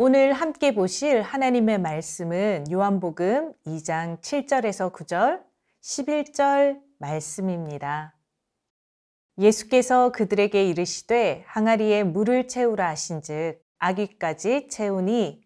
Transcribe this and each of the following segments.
오늘 함께 보실 하나님의 말씀은 요한복음 2장 7절에서 9절, 11절 말씀입니다. 예수께서 그들에게 이르시되 항아리에 물을 채우라 하신즉 아귀까지 채우니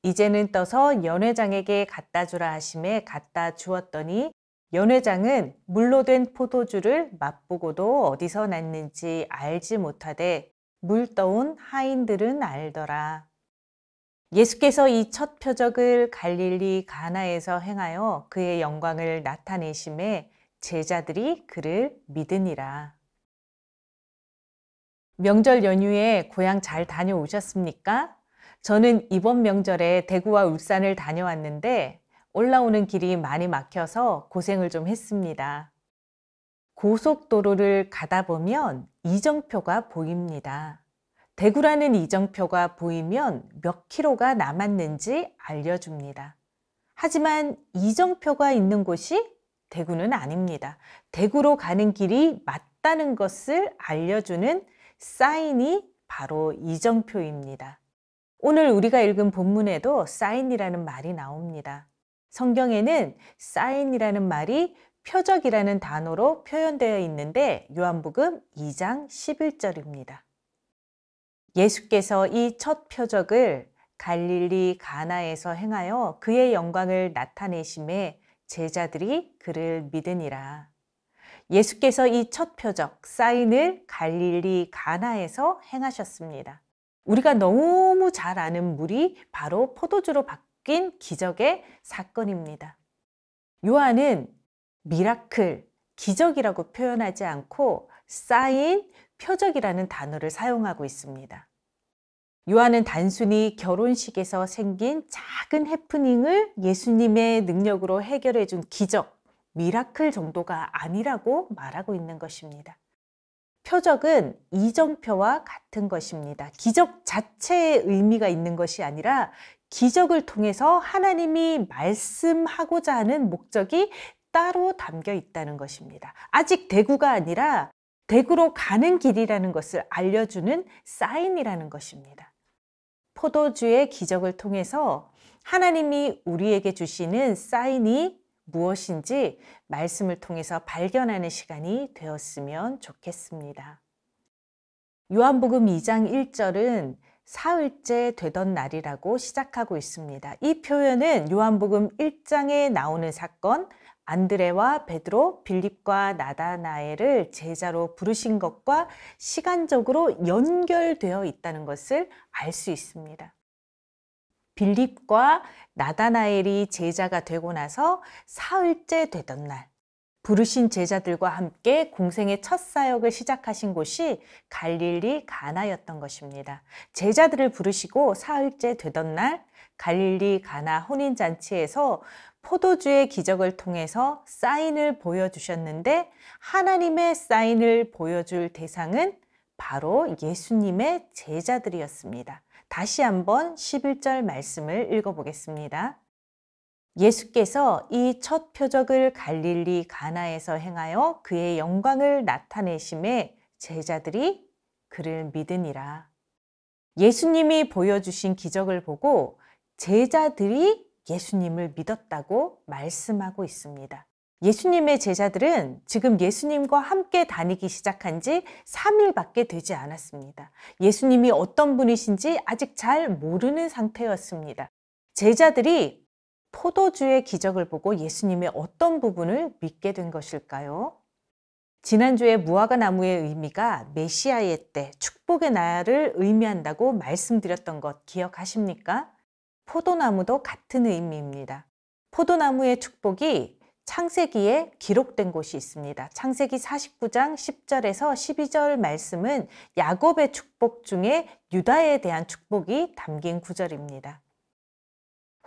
이제는 떠서 연회장에게 갖다 주라 하심에 갖다 주었더니 연회장은 물로 된 포도주를 맛보고도 어디서 났는지 알지 못하되 물 떠온 하인들은 알더라. 예수께서 이 첫 표적을 갈릴리 가나에서 행하여 그의 영광을 나타내심에 제자들이 그를 믿으니라. 명절 연휴에 고향 잘 다녀오셨습니까? 저는 이번 명절에 대구와 울산을 다녀왔는데 올라오는 길이 많이 막혀서 고생을 좀 했습니다. 고속도로를 가다 보면 이정표가 보입니다. 대구라는 이정표가 보이면 몇 킬로가 남았는지 알려줍니다. 하지만 이정표가 있는 곳이 대구는 아닙니다. 대구로 가는 길이 맞다는 것을 알려주는 사인이 바로 이정표입니다. 오늘 우리가 읽은 본문에도 사인이라는 말이 나옵니다. 성경에는 사인이라는 말이 표적이라는 단어로 표현되어 있는데 요한복음 2장 11절입니다. 예수께서 이 첫 표적을 갈릴리 가나에서 행하여 그의 영광을 나타내심에 제자들이 그를 믿으니라. 예수께서 이 첫 표적, 사인을 갈릴리 가나에서 행하셨습니다. 우리가 너무 잘 아는 물이 바로 포도주로 바뀐 기적의 사건입니다. 요한은 미라클, 기적이라고 표현하지 않고 사인, 표적이라는 단어를 사용하고 있습니다. 요한은 단순히 결혼식에서 생긴 작은 해프닝을 예수님의 능력으로 해결해 준 기적, 미라클 정도가 아니라고 말하고 있는 것입니다. 표적은 이정표와 같은 것입니다. 기적 자체의 의미가 있는 것이 아니라 기적을 통해서 하나님이 말씀하고자 하는 목적이 따로 담겨 있다는 것입니다. 아직 대구가 아니라 대구로 가는 길이라는 것을 알려주는 사인이라는 것입니다. 포도주의 기적을 통해서 하나님이 우리에게 주시는 사인이 무엇인지 말씀을 통해서 발견하는 시간이 되었으면 좋겠습니다. 요한복음 2장 1절은 사흘째 되던 날이라고 시작하고 있습니다. 이 표현은 요한복음 1장에 나오는 사건, 안드레와 베드로, 빌립과 나다나엘을 제자로 부르신 것과 시간적으로 연결되어 있다는 것을 알 수 있습니다. 빌립과 나다나엘이 제자가 되고 나서 사흘째 되던 날, 부르신 제자들과 함께 공생의 첫 사역을 시작하신 곳이 갈릴리 가나였던 것입니다. 제자들을 부르시고 사흘째 되던 날 갈릴리 가나 혼인잔치에서 포도주의 기적을 통해서 사인을 보여주셨는데 하나님의 사인을 보여줄 대상은 바로 예수님의 제자들이었습니다. 다시 한번 11절 말씀을 읽어보겠습니다. 예수께서 이 첫 표적을 갈릴리 가나에서 행하여 그의 영광을 나타내심에 제자들이 그를 믿으니라. 예수님이 보여주신 기적을 보고 제자들이 예수님을 믿었다고 말씀하고 있습니다. 예수님의 제자들은 지금 예수님과 함께 다니기 시작한 지 3일밖에 되지 않았습니다. 예수님이 어떤 분이신지 아직 잘 모르는 상태였습니다. 제자들이 포도주의 기적을 보고 예수님의 어떤 부분을 믿게 된 것일까요? 지난주에 무화과 나무의 의미가 메시아의 때, 축복의 날을 의미한다고 말씀드렸던 것 기억하십니까? 포도나무도 같은 의미입니다. 포도나무의 축복이 창세기에 기록된 곳이 있습니다. 창세기 49장 10절에서 12절 말씀은 야곱의 축복 중에 유다에 대한 축복이 담긴 구절입니다.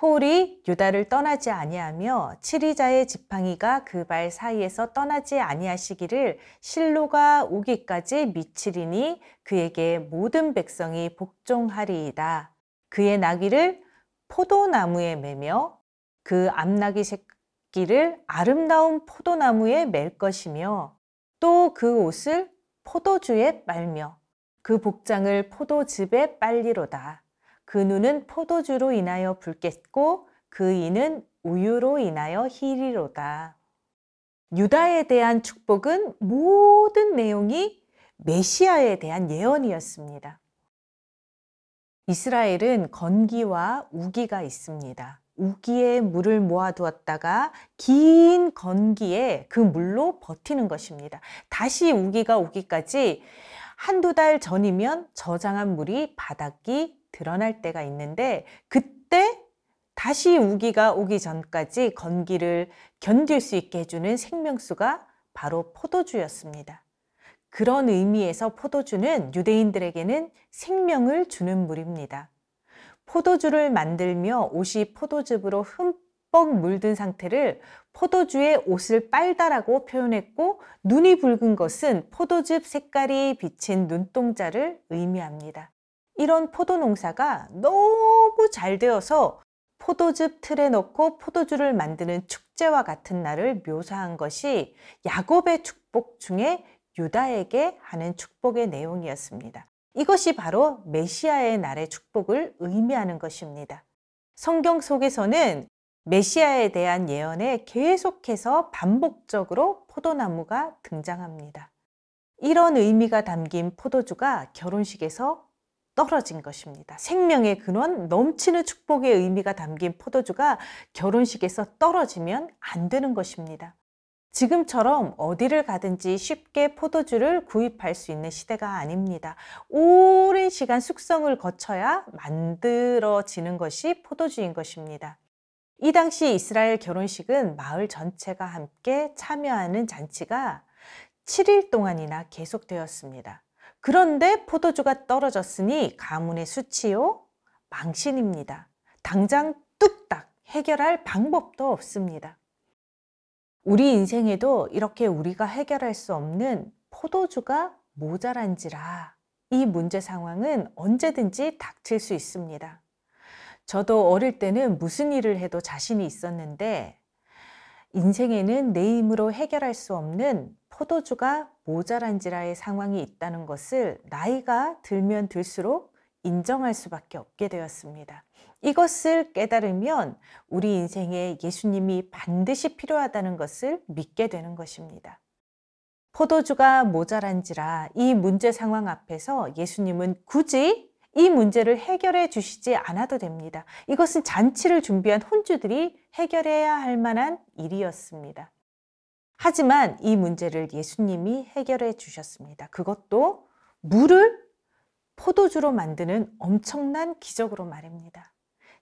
홀이 유다를 떠나지 아니하며 칠이자의 지팡이가 그 발 사이에서 떠나지 아니하시기를 실로가 오기까지 미치리니 그에게 모든 백성이 복종하리이다. 그의 나귀를 포도나무에 매며 그 암나귀 새끼를 아름다운 포도나무에 맬 것이며 또 그 옷을 포도주에 빨며 그 복장을 포도즙에 빨리로다. 그 눈은 포도주로 인하여 붉겠고 그 이는 우유로 인하여 희리로다. 유다에 대한 축복은 모든 내용이 메시아에 대한 예언이었습니다. 이스라엘은 건기와 우기가 있습니다. 우기에 물을 모아두었다가 긴 건기에 그 물로 버티는 것입니다. 다시 우기가 오기까지 한두 달 전이면 저장한 물이 바닥이 드러날 때가 있는데, 그때 다시 우기가 오기 전까지 건기를 견딜 수 있게 해주는 생명수가 바로 포도주였습니다. 그런 의미에서 포도주는 유대인들에게는 생명을 주는 물입니다. 포도주를 만들며 옷이 포도즙으로 흠뻑 물든 상태를 포도주에 옷을 빨다라고 표현했고, 눈이 붉은 것은 포도즙 색깔이 비친 눈동자를 의미합니다. 이런 포도 농사가 너무 잘 되어서 포도즙 틀에 넣고 포도주를 만드는 축제와 같은 날을 묘사한 것이 야곱의 축복 중에 유다에게 하는 축복의 내용이었습니다. 이것이 바로 메시아의 날의 축복을 의미하는 것입니다. 성경 속에서는 메시아에 대한 예언에 계속해서 반복적으로 포도나무가 등장합니다. 이런 의미가 담긴 포도주가 결혼식에서 떨어진 것입니다. 생명의 근원, 넘치는 축복의 의미가 담긴 포도주가 결혼식에서 떨어지면 안 되는 것입니다. 지금처럼 어디를 가든지 쉽게 포도주를 구입할 수 있는 시대가 아닙니다. 오랜 시간 숙성을 거쳐야 만들어지는 것이 포도주인 것입니다. 이 당시 이스라엘 결혼식은 마을 전체가 함께 참여하는 잔치가 7일 동안이나 계속되었습니다. 그런데 포도주가 떨어졌으니 가문의 수치요, 망신입니다. 당장 뚝딱 해결할 방법도 없습니다. 우리 인생에도 이렇게 우리가 해결할 수 없는 포도주가 모자란지라 이 문제 상황은 언제든지 닥칠 수 있습니다. 저도 어릴 때는 무슨 일을 해도 자신이 있었는데, 인생에는 내 힘으로 해결할 수 없는 포도주가 모자란지라의 상황이 있다는 것을 나이가 들면 들수록 인정할 수밖에 없게 되었습니다. 이것을 깨달으면 우리 인생에 예수님이 반드시 필요하다는 것을 믿게 되는 것입니다. 포도주가 모자란지라 이 문제 상황 앞에서 예수님은 굳이 이 문제를 해결해 주시지 않아도 됩니다. 이것은 잔치를 준비한 혼주들이 해결해야 할 만한 일이었습니다. 하지만 이 문제를 예수님이 해결해 주셨습니다. 그것도 물을 포도주로 만드는 엄청난 기적으로 말입니다.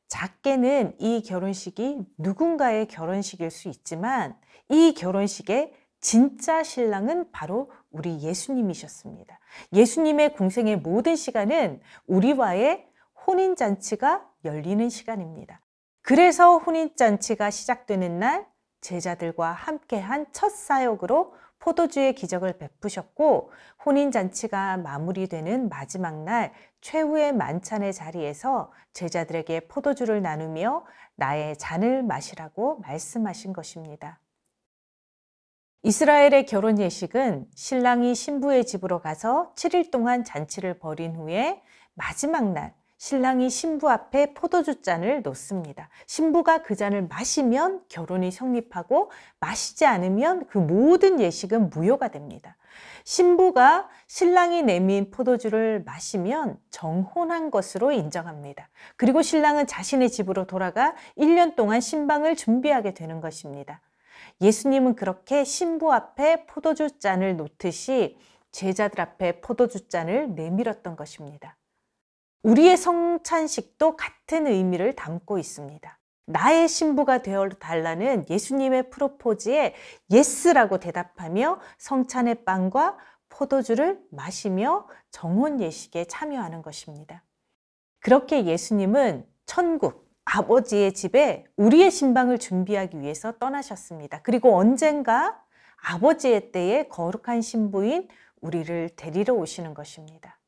작게는 이 결혼식이 누군가의 결혼식일 수 있지만 이 결혼식의 진짜 신랑은 바로 우리 예수님이셨습니다. 예수님의 공생의 모든 시간은 우리와의 혼인잔치가 열리는 시간입니다. 그래서 혼인잔치가 시작되는 날 제자들과 함께한 첫 사역으로 포도주의 기적을 베푸셨고, 혼인잔치가 마무리되는 마지막 날 최후의 만찬의 자리에서 제자들에게 포도주를 나누며 나의 잔을 마시라고 말씀하신 것입니다. 이스라엘의 결혼 예식은 신랑이 신부의 집으로 가서 7일 동안 잔치를 벌인 후에 마지막 날 신랑이 신부 앞에 포도주 잔을 놓습니다. 신부가 그 잔을 마시면 결혼이 성립하고 마시지 않으면 그 모든 예식은 무효가 됩니다. 신부가 신랑이 내민 포도주를 마시면 정혼한 것으로 인정합니다. 그리고 신랑은 자신의 집으로 돌아가 1년 동안 신방을 준비하게 되는 것입니다. 예수님은 그렇게 신부 앞에 포도주 잔을 놓듯이 제자들 앞에 포도주 잔을 내밀었던 것입니다. 우리의 성찬식도 같은 의미를 담고 있습니다. 나의 신부가 되어달라는 예수님의 프로포즈에 예스라고 대답하며 성찬의 빵과 포도주를 마시며 정혼 예식에 참여하는 것입니다. 그렇게 예수님은 천국, 아버지의 집에 우리의 신방을 준비하기 위해서 떠나셨습니다. 그리고 언젠가 아버지의 때에 거룩한 신부인 우리를 데리러 오시는 것입니다.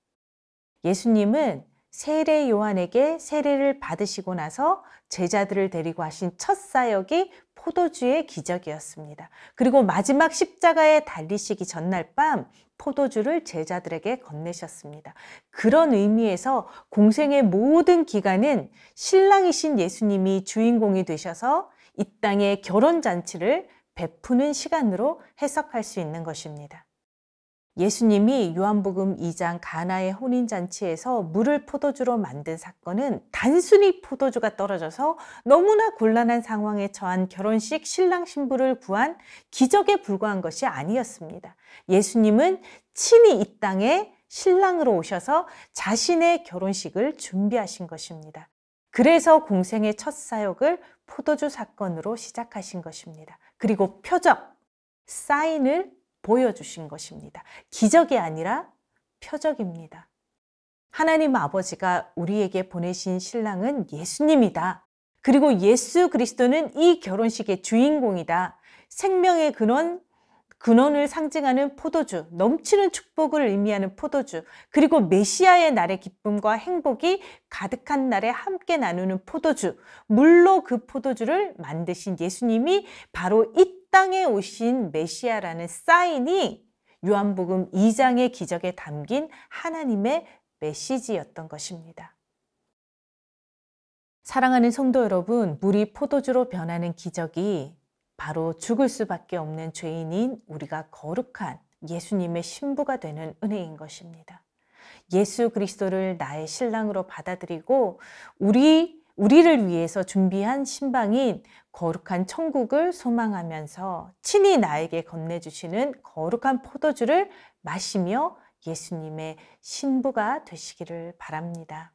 예수님은 세례 요한에게 세례를 받으시고 나서 제자들을 데리고 하신 첫 사역이 포도주의 기적이었습니다. 그리고 마지막 십자가에 달리시기 전날 밤 포도주를 제자들에게 건네셨습니다. 그런 의미에서 공생의 모든 기간은 신랑이신 예수님이 주인공이 되셔서 이 땅의 결혼잔치를 베푸는 시간으로 해석할 수 있는 것입니다. 예수님이 요한복음 2장 가나의 혼인잔치에서 물을 포도주로 만든 사건은 단순히 포도주가 떨어져서 너무나 곤란한 상황에 처한 결혼식 신랑 신부를 구한 기적에 불과한 것이 아니었습니다. 예수님은 친히 이 땅에 신랑으로 오셔서 자신의 결혼식을 준비하신 것입니다. 그래서 공생의 첫 사역을 포도주 사건으로 시작하신 것입니다. 그리고 표적, 사인을 보여주신 것입니다. 기적이 아니라 표적입니다. 하나님 아버지가 우리에게 보내신 신랑은 예수님이다. 그리고 예수 그리스도는 이 결혼식의 주인공이다. 생명의 근원을 상징하는 포도주, 넘치는 축복을 의미하는 포도주, 그리고 메시아의 날의 기쁨과 행복이 가득한 날에 함께 나누는 포도주, 물로 그 포도주를 만드신 예수님이 바로 이 땅에 오신 메시아라는 사인이 요한복음 2장의 기적에 담긴 하나님의 메시지였던 것입니다. 사랑하는 성도 여러분, 물이 포도주로 변하는 기적이 바로 죽을 수밖에 없는 죄인인 우리가 거룩한 예수님의 신부가 되는 은혜인 것입니다. 예수 그리스도를 나의 신랑으로 받아들이고 우리를 위해서 준비한 신방인 거룩한 천국을 소망하면서 친히 나에게 건네주시는 거룩한 포도주를 마시며 예수님의 신부가 되시기를 바랍니다.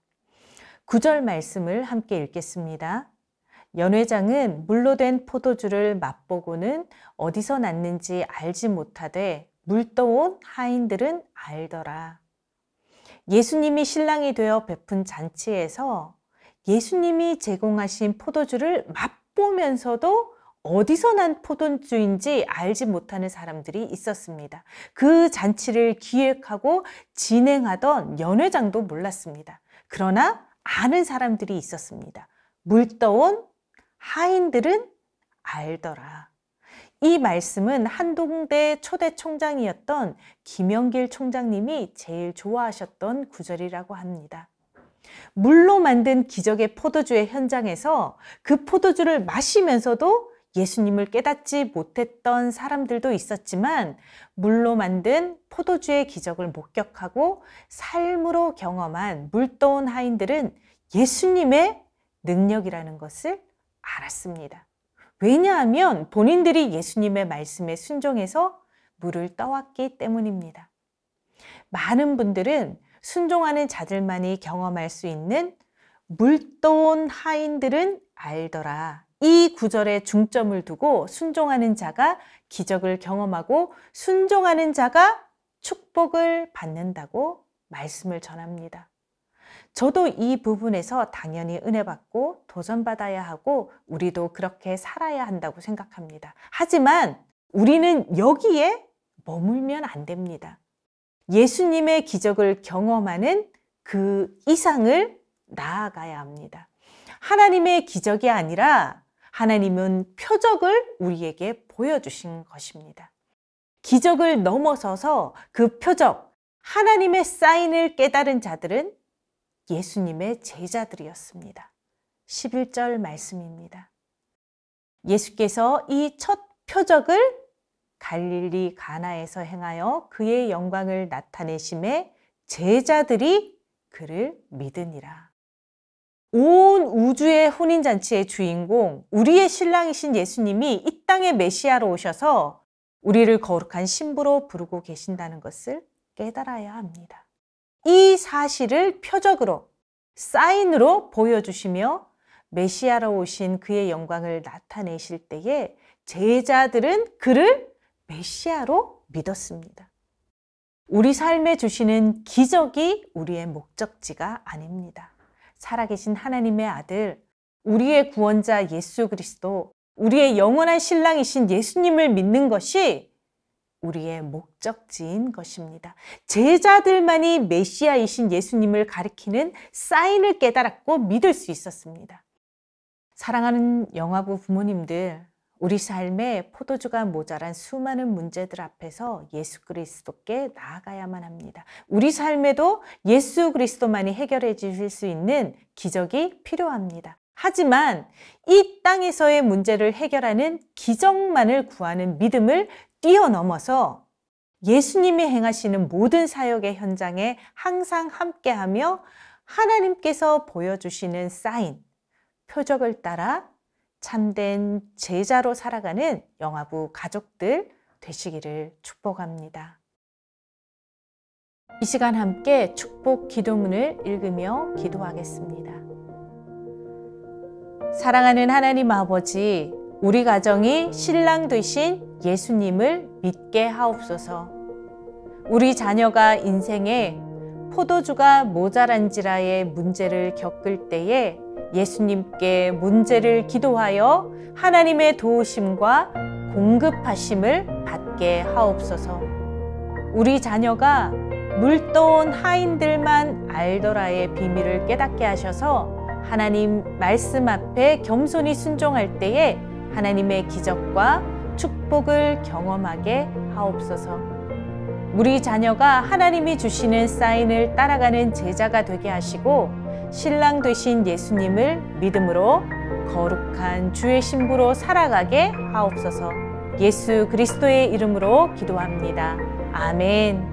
9절 말씀을 함께 읽겠습니다. 연회장은 물로 된 포도주를 맛보고는 어디서 났는지 알지 못하되 물떠온 하인들은 알더라. 예수님이 신랑이 되어 베푼 잔치에서 예수님이 제공하신 포도주를 맛보면서도 어디서 난 포도주인지 알지 못하는 사람들이 있었습니다. 그 잔치를 기획하고 진행하던 연회장도 몰랐습니다. 그러나 아는 사람들이 있었습니다. 물떠온 하인들은 알더라. 이 말씀은 한동대 초대 총장이었던 김영길 총장님이 제일 좋아하셨던 구절이라고 합니다. 물로 만든 기적의 포도주의 현장에서 그 포도주를 마시면서도 예수님을 깨닫지 못했던 사람들도 있었지만 물로 만든 포도주의 기적을 목격하고 삶으로 경험한 물떠온 하인들은 예수님의 능력이라는 것을 알았습니다. 왜냐하면 본인들이 예수님의 말씀에 순종해서 물을 떠왔기 때문입니다. 많은 분들은 순종하는 자들만이 경험할 수 있는 물떠온 하인들은 알더라. 이 구절에 중점을 두고 순종하는 자가 기적을 경험하고 순종하는 자가 축복을 받는다고 말씀을 전합니다. 저도 이 부분에서 당연히 은혜 받고 도전받아야 하고 우리도 그렇게 살아야 한다고 생각합니다. 하지만 우리는 여기에 머물면 안 됩니다. 예수님의 기적을 경험하는 그 이상을 나아가야 합니다. 하나님의 기적이 아니라 하나님은 표적을 우리에게 보여주신 것입니다. 기적을 넘어서서 그 표적, 하나님의 사인을 깨달은 자들은 예수님의 제자들이었습니다. 11절 말씀입니다. 예수께서 이 첫 표적을 갈릴리 가나에서 행하여 그의 영광을 나타내심에 제자들이 그를 믿으니라. 온 우주의 혼인잔치의 주인공, 우리의 신랑이신 예수님이 이 땅에 메시아로 오셔서 우리를 거룩한 신부로 부르고 계신다는 것을 깨달아야 합니다. 이 사실을 표적으로, 사인으로 보여주시며 메시아로 오신 그의 영광을 나타내실 때에 제자들은 그를 메시아로 믿었습니다. 우리 삶에 주시는 기적이 우리의 목적지가 아닙니다. 살아계신 하나님의 아들, 우리의 구원자 예수 그리스도, 우리의 영원한 신랑이신 예수님을 믿는 것이 우리의 목적지인 것입니다. 제자들만이 메시아이신 예수님을 가리키는 사인을 깨달았고 믿을 수 있었습니다. 사랑하는 영화부 부모님들, 우리 삶에 포도주가 모자란 수많은 문제들 앞에서 예수 그리스도께 나아가야만 합니다. 우리 삶에도 예수 그리스도만이 해결해 주실 수 있는 기적이 필요합니다. 하지만 이 땅에서의 문제를 해결하는 기적만을 구하는 믿음을 뛰어넘어서 예수님이 행하시는 모든 사역의 현장에 항상 함께하며 하나님께서 보여주시는 사인, 표적을 따라 참된 제자로 살아가는 영화부 가족들 되시기를 축복합니다. 이 시간 함께 축복 기도문을 읽으며 기도하겠습니다. 사랑하는 하나님 아버지, 우리 가정이 신랑 되신 예수님을 믿게 하옵소서. 우리 자녀가 인생에 포도주가 모자란지라의 문제를 겪을 때에 예수님께 문제를 기도하여 하나님의 도우심과 공급하심을 받게 하옵소서. 우리 자녀가 물떠온 하인들만 알더라의 비밀을 깨닫게 하셔서 하나님 말씀 앞에 겸손히 순종할 때에 하나님의 기적과 축복을 경험하게 하옵소서. 우리 자녀가 하나님이 주시는 사인을 따라가는 제자가 되게 하시고 신랑 되신 예수님을 믿음으로 거룩한 주의 신부로 살아가게 하옵소서. 예수 그리스도의 이름으로 기도합니다. 아멘.